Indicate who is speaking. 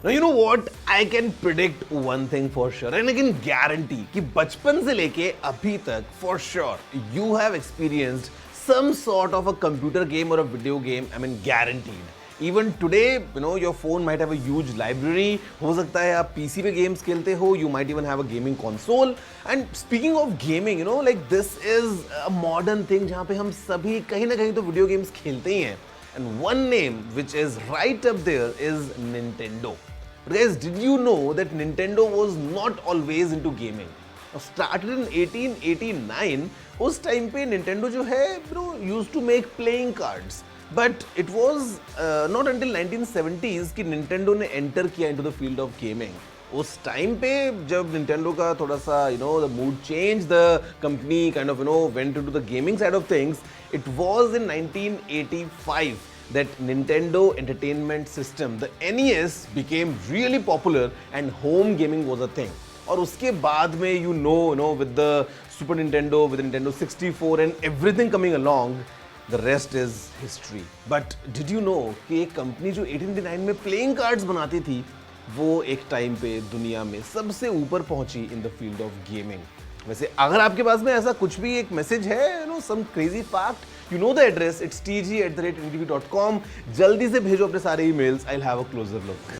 Speaker 1: Now, you know what? I can predict one thing for sure and I can guarantee कि बचपन से लेके अभी तक for sure you have experienced some sort of a computer game or a video game. I mean guaranteed. Even today, you know, your phone might have a huge library. हो सकता है आप PC पे games खेलते हो. You might even have a gaming console. And speaking of gaming, you know, like this is a modern thing जहाँ पे हम सभी कहीं ना कहीं तो video games खेलते ही हैं. And one name which is right up there is Nintendo. But guys, did you know that Nintendo was not always into gaming? Started in 1889. उस time पे Nintendo जो है, you know, used to make playing cards. But it was not until 1970s कि Nintendo ने enter किया into the field of gaming. उस time पे जब Nintendo का थोड़ा सा you know the mood changed, the company kind of you know went into the gaming side of things. It was in 1985 that Nintendo Entertainment System, the NES, became really popular and home gaming was a thing. और उसके बाद में you know with the Super Nintendo, with the Nintendo 64 and everything coming along, the rest is history. But did you know कि एक company जो 1889 में playing cards बनाती थी वो एक टाइम पे दुनिया में सबसे ऊपर पहुंची in the field of gaming. वैसे अगर आपके पास में ऐसा कुछ भी एक मैसेज है, you know some crazy fact, you know the address, it's tg@ndtv.com. जल्दी से भेजो अपने सारे emails. I will have a closer look.